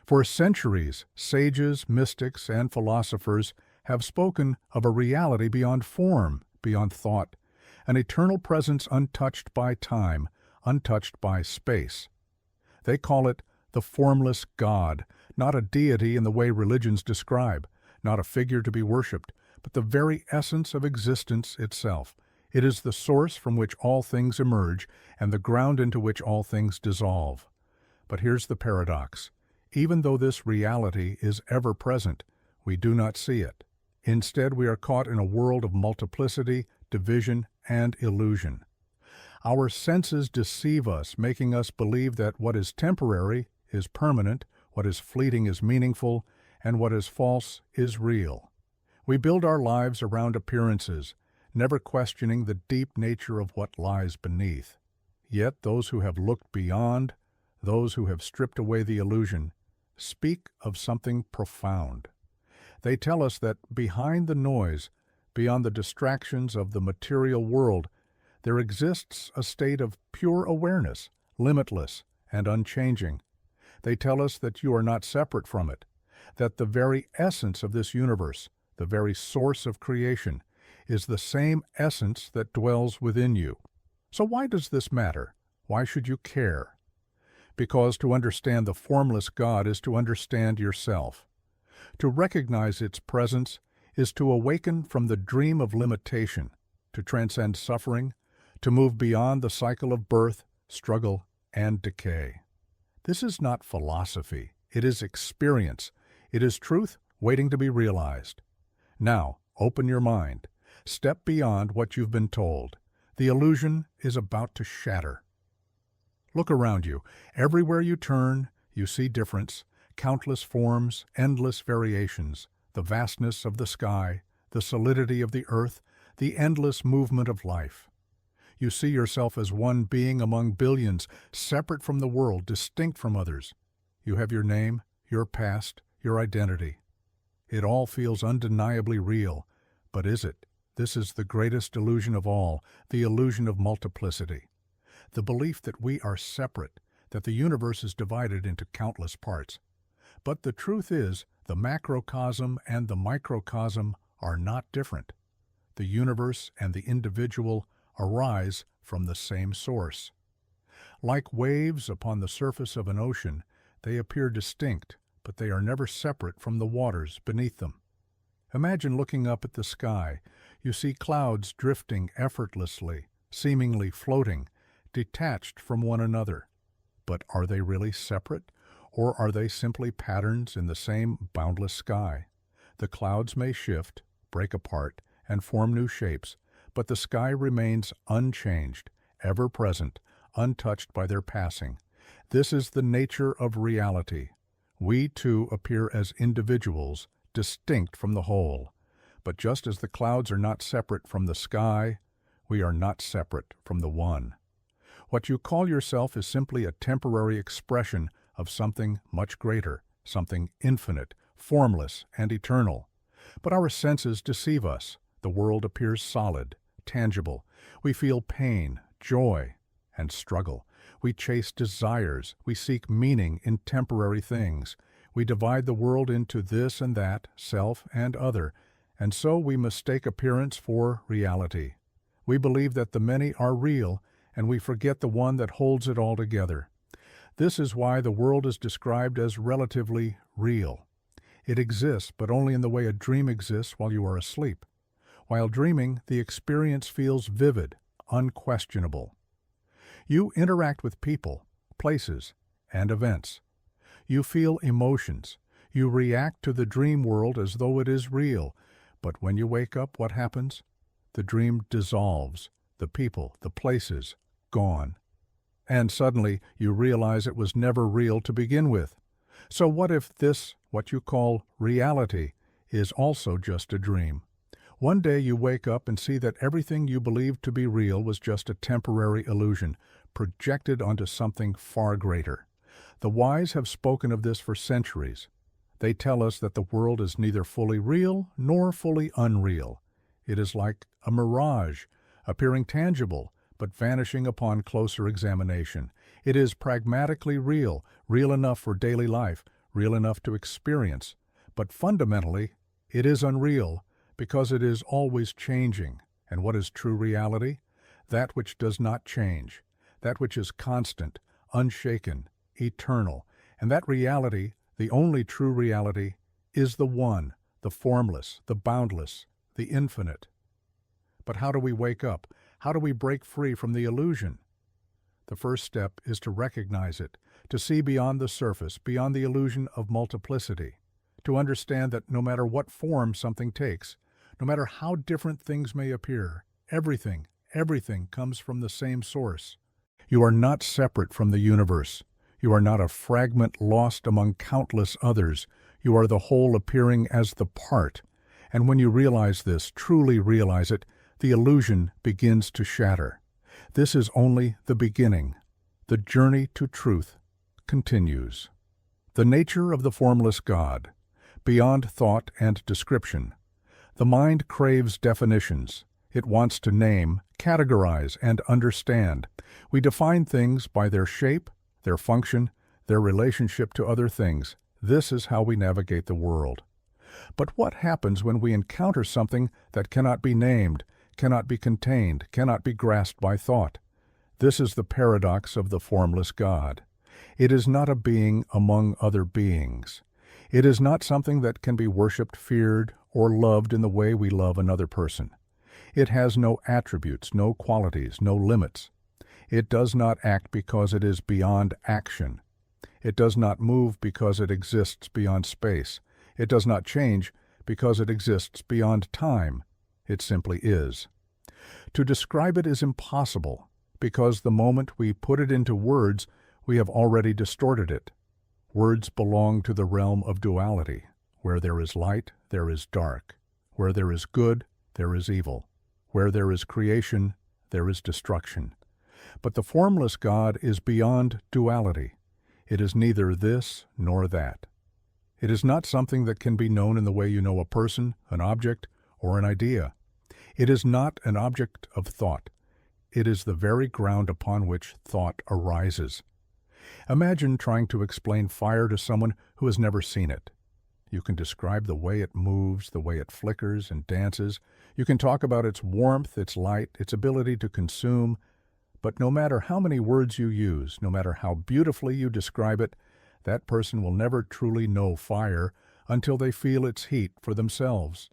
For centuries, sages, mystics, and philosophers have spoken of a reality beyond form, beyond thought, an eternal presence untouched by time, untouched by space. They call it the Formless God, not a deity in the way religions describe, not a figure to be worshipped, but the very essence of existence itself. It is the source from which all things emerge and the ground into which all things dissolve. But here's the paradox. Even though this reality is ever present, we do not see it. Instead, we are caught in a world of multiplicity, division, and illusion. Our senses deceive us, making us believe that what is temporary is permanent, what is fleeting is meaningful, and what is false is real. We build our lives around appearances, never questioning the deep nature of what lies beneath. Yet those who have looked beyond, those who have stripped away the illusion, speak of something profound. They tell us that behind the noise, beyond the distractions of the material world, there exists a state of pure awareness, limitless and unchanging. They tell us that you are not separate from it, that the very essence of this universe, the very source of creation, is the same essence that dwells within you. So why does this matter? Why should you care? Because to understand the formless God is to understand yourself. To recognize its presence is to awaken from the dream of limitation, to transcend suffering, to move beyond the cycle of birth, struggle, and decay. This is not philosophy. It is experience. It is truth waiting to be realized. Now, open your mind. Step beyond what you've been told. The illusion is about to shatter. Look around you. Everywhere you turn, you see difference, countless forms, endless variations, the vastness of the sky, the solidity of the earth, the endless movement of life. You see yourself as one being among billions, separate from the world, distinct from others. You have your name, your past, your identity. It all feels undeniably real, but is it? This is the greatest illusion of all, the illusion of multiplicity. The belief that we are separate, that the universe is divided into countless parts. But the truth is, the macrocosm and the microcosm are not different. The universe and the individual arise from the same source. Like waves upon the surface of an ocean, they appear distinct, but they are never separate from the waters beneath them. Imagine looking up at the sky. You see clouds drifting effortlessly, seemingly floating, detached from one another. But are they really separate, or are they simply patterns in the same boundless sky? The clouds may shift, break apart, and form new shapes, but the sky remains unchanged, ever present, untouched by their passing. This is the nature of reality. We too appear as individuals, distinct from the whole. But just as the clouds are not separate from the sky, we are not separate from the One. What you call yourself is simply a temporary expression of something much greater, something infinite, formless, and eternal. But our senses deceive us. The world appears solid, tangible. We feel pain, joy, and struggle. We chase desires. We seek meaning in temporary things. We divide the world into this and that, self and other, and so we mistake appearance for reality. We believe that the many are real, and we forget the one that holds it all together. This is why the world is described as relatively real. It exists, but only in the way a dream exists while you are asleep. While dreaming, the experience feels vivid, unquestionable. You interact with people, places, and events. You feel emotions. You react to the dream world as though it is real. But when you wake up, what happens? The dream dissolves. The people, the places, gone. And suddenly you realize it was never real to begin with. So what if this, what you call reality, is also just a dream? One day you wake up and see that everything you believed to be real was just a temporary illusion, projected onto something far greater. The wise have spoken of this for centuries. They tell us that the world is neither fully real nor fully unreal. It is like a mirage, appearing tangible, but vanishing upon closer examination. It is pragmatically real, real enough for daily life, real enough to experience, but fundamentally, it is unreal because it is always changing. And what is true reality? That which does not change, that which is constant, unshaken, eternal. And that reality, the only true reality, is the one, the formless, the boundless, the infinite. But how do we wake up? How do we break free from the illusion? The first step is to recognize it, to see beyond the surface, beyond the illusion of multiplicity, to understand that no matter what form something takes, no matter how different things may appear, everything comes from the same source. You are not separate from the universe. You are not a fragment lost among countless others. You are the whole appearing as the part. And when you realize this, truly realize it, the illusion begins to shatter. This is only the beginning. The journey to truth continues. The nature of the formless God, beyond thought and description. The mind craves definitions. It wants to name, categorize, and understand. We define things by their shape, their function, their relationship to other things. This is how we navigate the world. But what happens when we encounter something that cannot be named, cannot be contained, cannot be grasped by thought? This is the paradox of the formless God. It is not a being among other beings. It is not something that can be worshipped, feared, or loved in the way we love another person. It has no attributes, no qualities, no limits. It does not act because it is beyond action. It does not move because it exists beyond space. It does not change because it exists beyond time. It simply is. To describe it is impossible, because the moment we put it into words, we have already distorted it. Words belong to the realm of duality. Where there is light, there is dark. Where there is good, there is evil. Where there is creation, there is destruction. But the formless God is beyond duality. It is neither this nor that. It is not something that can be known in the way you know a person, an object, or an idea. It is not an object of thought. It is the very ground upon which thought arises. Imagine trying to explain fire to someone who has never seen it. You can describe the way it moves, the way it flickers and dances. You can talk about its warmth, its light, its ability to consume. But no matter how many words you use, no matter how beautifully you describe it, that person will never truly know fire until they feel its heat for themselves.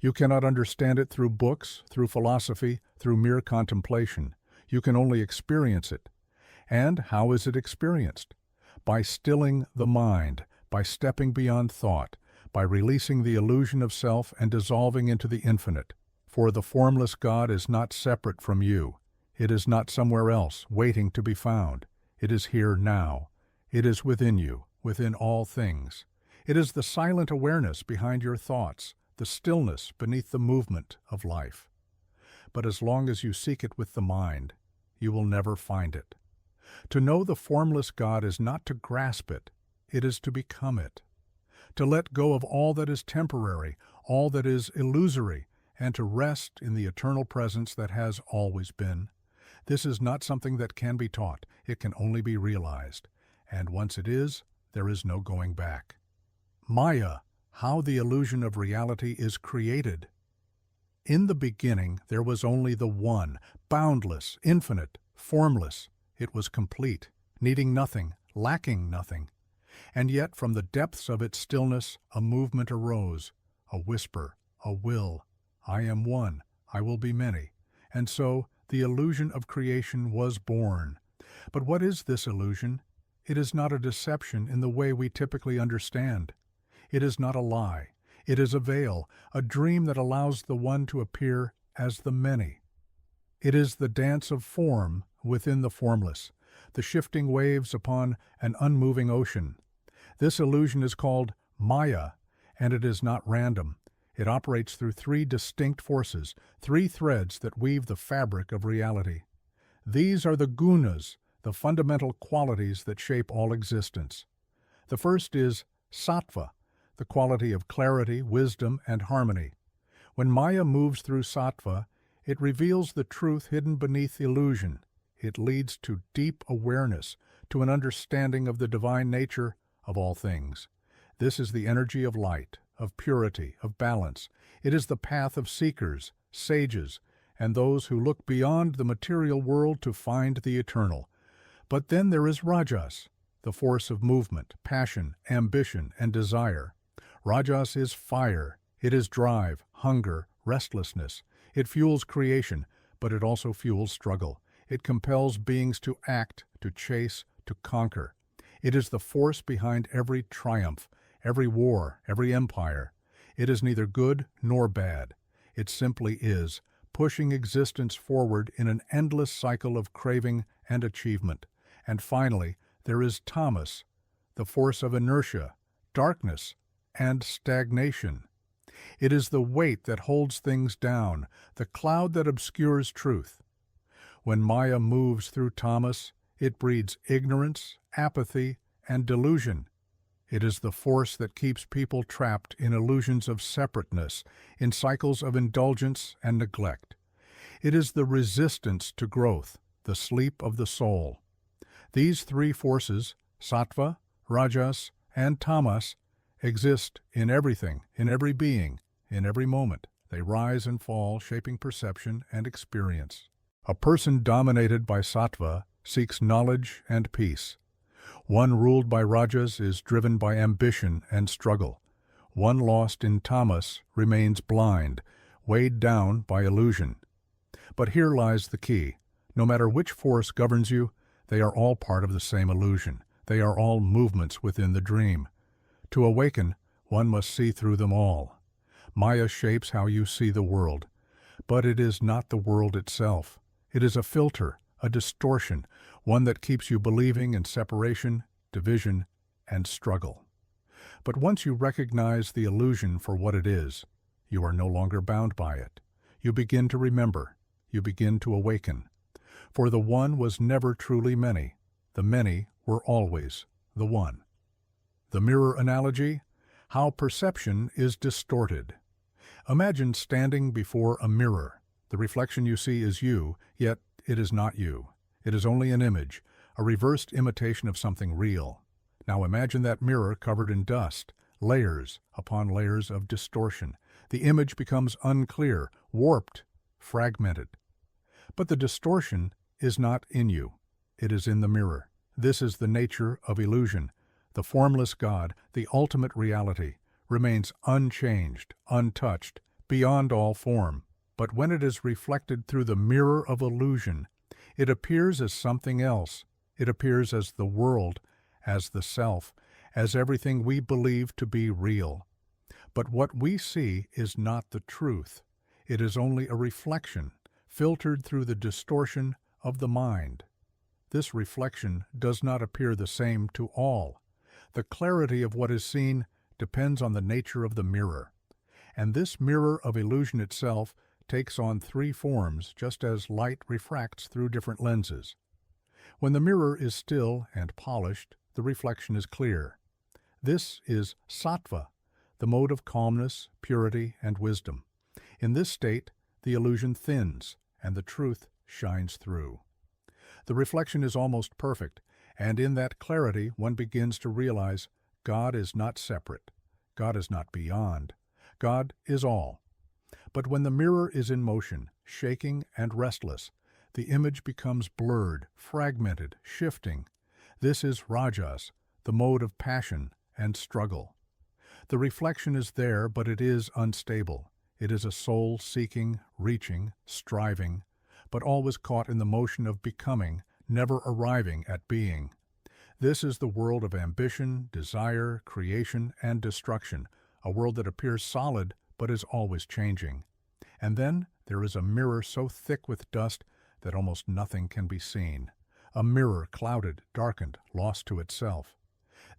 You cannot understand it through books, through philosophy, through mere contemplation. You can only experience it. And how is it experienced? By stilling the mind, by stepping beyond thought, by releasing the illusion of self and dissolving into the infinite. For the formless God is not separate from you. It is not somewhere else, waiting to be found. It is here now. It is within you, within all things. It is the silent awareness behind your thoughts, the stillness beneath the movement of life. But as long as you seek it with the mind, you will never find it. To know the formless God is not to grasp it, it is to become it. To let go of all that is temporary, all that is illusory, and to rest in the eternal presence that has always been. This is not something that can be taught, it can only be realized. And once it is, there is no going back. Maya, how the illusion of reality is created. In the beginning, there was only the one, boundless, infinite, formless. It was complete, needing nothing, lacking nothing. And yet, from the depths of its stillness, a movement arose, a whisper, a will. I am one, I will be many. And so, the illusion of creation was born. But what is this illusion? It is not a deception in the way we typically understand. It is not a lie. It is a veil, a dream that allows the one to appear as the many. It is the dance of form within the formless, the shifting waves upon an unmoving ocean. This illusion is called Maya, and it is not random. It operates through three distinct forces, three threads that weave the fabric of reality. These are the Gunas, the fundamental qualities that shape all existence. The first is Sattva, the quality of clarity, wisdom, and harmony. When Maya moves through Sattva, it reveals the truth hidden beneath illusion. It leads to deep awareness, to an understanding of the divine nature of all things. This is the energy of light, of purity, of balance. It is the path of seekers, sages, and those who look beyond the material world to find the eternal. But then there is Rajas, the force of movement, passion, ambition, and desire. Rajas is fire. It is drive, hunger, restlessness. It fuels creation, but it also fuels struggle. It compels beings to act, to chase, to conquer. It is the force behind every triumph, every war, every empire. It is neither good nor bad. It simply is, pushing existence forward in an endless cycle of craving and achievement. And finally, there is tamas, the force of inertia, darkness, and stagnation. It is the weight that holds things down, the cloud that obscures truth. When Maya moves through tamas, it breeds ignorance, apathy, and delusion. It is the force that keeps people trapped in illusions of separateness, in cycles of indulgence and neglect. It is the resistance to growth, the sleep of the soul. These three forces, sattva, rajas, and tamas, exist in everything, in every being, in every moment. They rise and fall, shaping perception and experience. A person dominated by sattva seeks knowledge and peace. One ruled by rajas is driven by ambition and struggle. One lost in tamas remains blind, weighed down by illusion. But here lies the key. No matter which force governs you, they are all part of the same illusion. They are all movements within the dream. To awaken, one must see through them all. Maya shapes how you see the world, but it is not the world itself. It is a filter, a distortion, one that keeps you believing in separation, division, and struggle. But once you recognize the illusion for what it is, you are no longer bound by it. You begin to remember. You begin to awaken. For the one was never truly many. The many were always the one. The mirror analogy: how perception is distorted. Imagine standing before a mirror. The reflection you see is you, yet it is not you. It is only an image, a reversed imitation of something real. Now imagine that mirror covered in dust, layers upon layers of distortion. The image becomes unclear, warped, fragmented. But the distortion is not in you. It is in the mirror. This is the nature of illusion. The formless God, the ultimate reality, remains unchanged, untouched, beyond all form. But when it is reflected through the mirror of illusion, it appears as something else. It appears as the world, as the self, as everything we believe to be real. But what we see is not the truth. It is only a reflection, filtered through the distortion of the mind. This reflection does not appear the same to all. The clarity of what is seen depends on the nature of the mirror. And this mirror of illusion itself takes on three forms, just as light refracts through different lenses. When the mirror is still and polished, the reflection is clear. This is sattva, the mode of calmness, purity, and wisdom. In this state, the illusion thins, and the truth shines through. The reflection is almost perfect, and in that clarity one begins to realize God is not separate. God is not beyond. God is all. But when the mirror is in motion, shaking and restless, the image becomes blurred, fragmented, shifting. This is rajas, the mode of passion and struggle. The reflection is there, but it is unstable. It is a soul seeking, reaching, striving, but always caught in the motion of becoming, never arriving at being. This is the world of ambition, desire, creation, and destruction, a world that appears solid but is always changing. And then there is a mirror so thick with dust that almost nothing can be seen. A mirror clouded, darkened, lost to itself.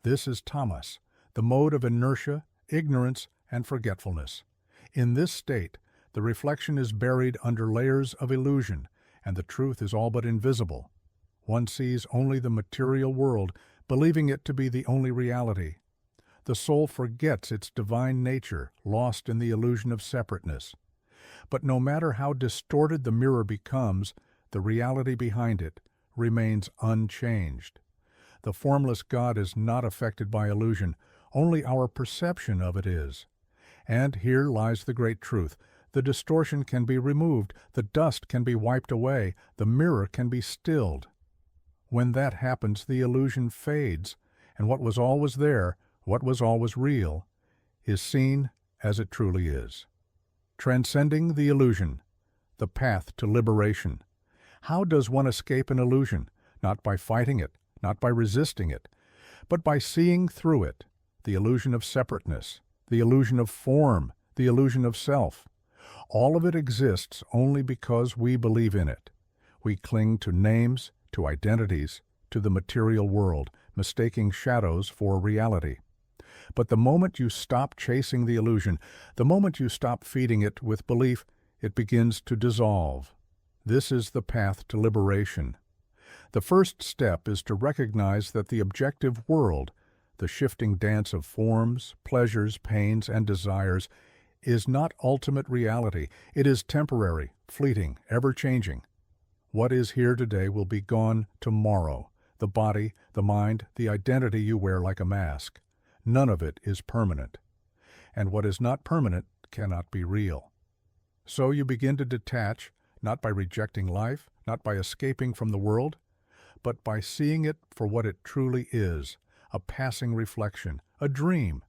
This is tamas, the mode of inertia, ignorance, and forgetfulness. In this state, the reflection is buried under layers of illusion, and the truth is all but invisible. One sees only the material world, believing it to be the only reality. The soul forgets its divine nature, lost in the illusion of separateness. But no matter how distorted the mirror becomes, the reality behind it remains unchanged. The formless God is not affected by illusion, only our perception of it is. And here lies the great truth. The distortion can be removed, the dust can be wiped away, the mirror can be stilled. When that happens, the illusion fades, and what was always there, what was always real, is seen as it truly is. Transcending the illusion, the path to liberation. How does one escape an illusion? Not by fighting it, not by resisting it, but by seeing through it, the illusion of separateness, the illusion of form, the illusion of self. All of it exists only because we believe in it. We cling to names, to identities, to the material world, mistaking shadows for reality. But the moment you stop chasing the illusion, the moment you stop feeding it with belief, it begins to dissolve. This is the path to liberation. The first step is to recognize that the objective world, the shifting dance of forms, pleasures, pains, and desires, is not ultimate reality. It is temporary, fleeting, ever-changing. What is here today will be gone tomorrow. The body, the mind, the identity you wear like a mask. None of it is permanent. And what is not permanent cannot be real. So you begin to detach, not by rejecting life, not by escaping from the world, but by seeing it for what it truly is, a passing reflection, a dream.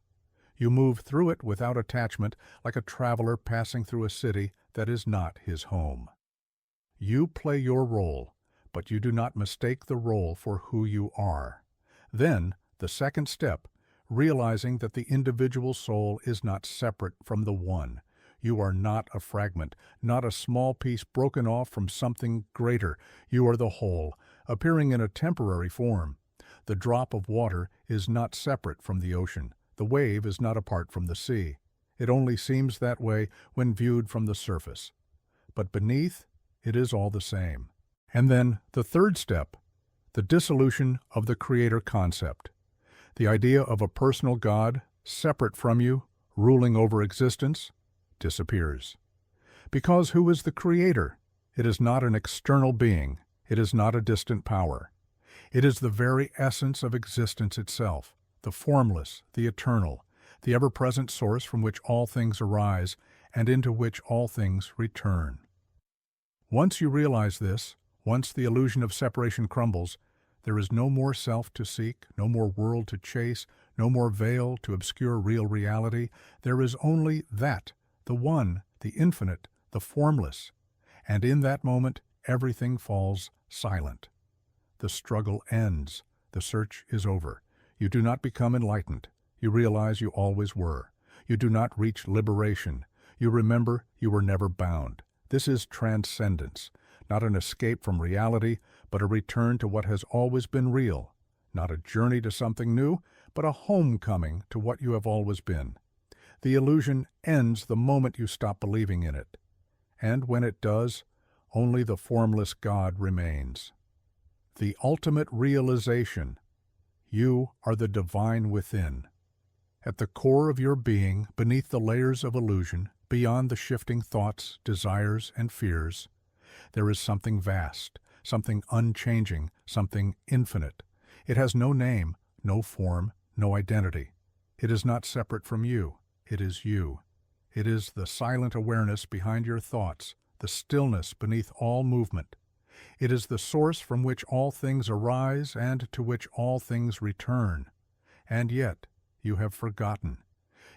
You move through it without attachment, like a traveler passing through a city that is not his home. You play your role, but you do not mistake the role for who you are. Then, the second step, realizing that the individual soul is not separate from the one. You are not a fragment, not a small piece broken off from something greater. You are the whole, appearing in a temporary form. The drop of water is not separate from the ocean. The wave is not apart from the sea. It only seems that way when viewed from the surface. But beneath, it is all the same. And then the third step, the dissolution of the creator concept. The idea of a personal God, separate from you, ruling over existence, disappears. Because who is the creator? It is not an external being. It is not a distant power. It is the very essence of existence itself, the formless, the eternal, the ever-present source from which all things arise and into which all things return. Once you realize this, once the illusion of separation crumbles, there is no more self to seek, no more world to chase, no more veil to obscure real reality. There is only that, the one, the infinite, the formless. And in that moment, everything falls silent. The struggle ends. The search is over. You do not become enlightened. You realize you always were. You do not reach liberation. You remember you were never bound. This is transcendence, not an escape from reality, but a return to what has always been real. Not a journey to something new, but a homecoming to what you have always been. The illusion ends the moment you stop believing in it. And when it does, only the formless God remains. The ultimate realization. You are the divine within. At the core of your being, beneath the layers of illusion, beyond the shifting thoughts, desires, and fears, there is something vast, something unchanging, something infinite. It has no name, no form, no identity. It is not separate from you. It is you. It is the silent awareness behind your thoughts, the stillness beneath all movement. It is the source from which all things arise and to which all things return. And yet, you have forgotten.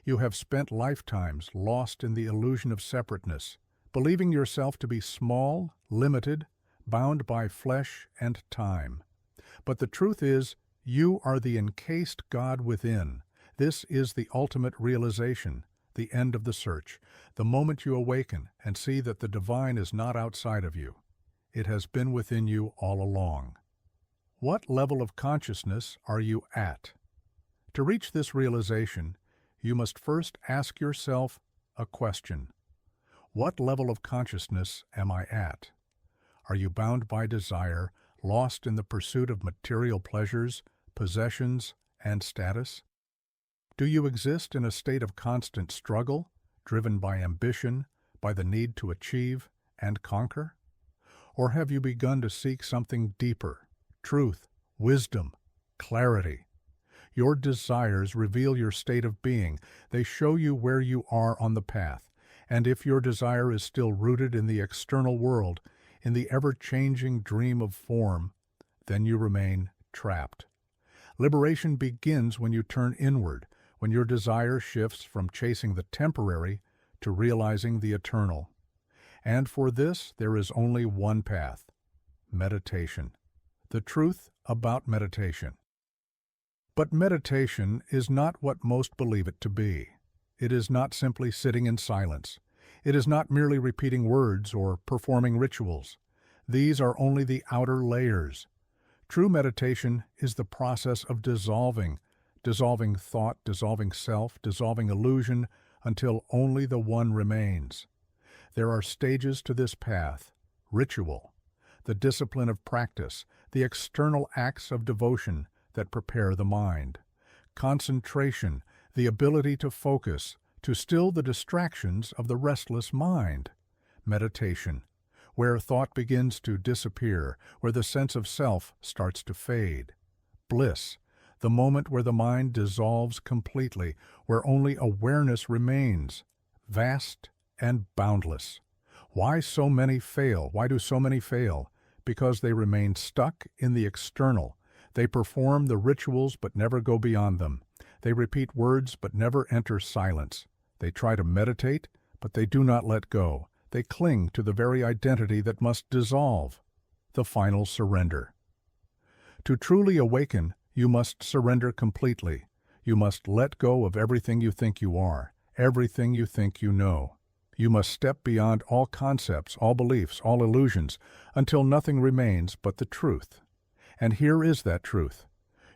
You have spent lifetimes lost in the illusion of separateness, believing yourself to be small, limited, bound by flesh and time. But the truth is, you are the encased God within. This is the ultimate realization, the end of the search, the moment you awaken and see that the divine is not outside of you. It has been within you all along. What level of consciousness are you at? To reach this realization, you must first ask yourself a question. What level of consciousness am I at? Are you bound by desire, lost in the pursuit of material pleasures, possessions, and status? Do you exist in a state of constant struggle, driven by ambition, by the need to achieve and conquer? Or have you begun to seek something deeper, truth, wisdom, clarity. Your desires reveal your state of being. They show you where you are on the path. And if your desire is still rooted in the external world, in the ever-changing dream of form, then you remain trapped. Liberation begins when you turn inward, when your desire shifts from chasing the temporary to realizing the eternal. And for this, there is only one path: meditation. The truth about meditation. But meditation is not what most believe it to be. It is not simply sitting in silence. It is not merely repeating words or performing rituals. These are only the outer layers. True meditation is the process of dissolving thought, dissolving self, dissolving illusion, until only the one remains. There are stages to this path: ritual, the discipline of practice, the external acts of devotion that prepare the mind; concentration, the ability to focus, to still the distractions of the restless mind; meditation, where thought begins to disappear, where the sense of self starts to fade; bliss, the moment where the mind dissolves completely, where only awareness remains, vast and boundless. Why so many fail? Why do so many fail? Because they remain stuck in the external. They perform the rituals but never go beyond them. They repeat words but never enter silence. They try to meditate, but they do not let go. They cling to the very identity that must dissolve. The final surrender. To truly awaken, you must surrender completely. You must let go of everything you think you are, everything you think you know. You must step beyond all concepts, all beliefs, all illusions, until nothing remains but the truth. And here is that truth.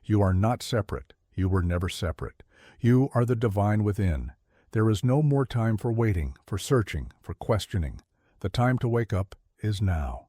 You are not separate. You were never separate. You are the divine within. There is no more time for waiting, for searching, for questioning. The time to wake up is now.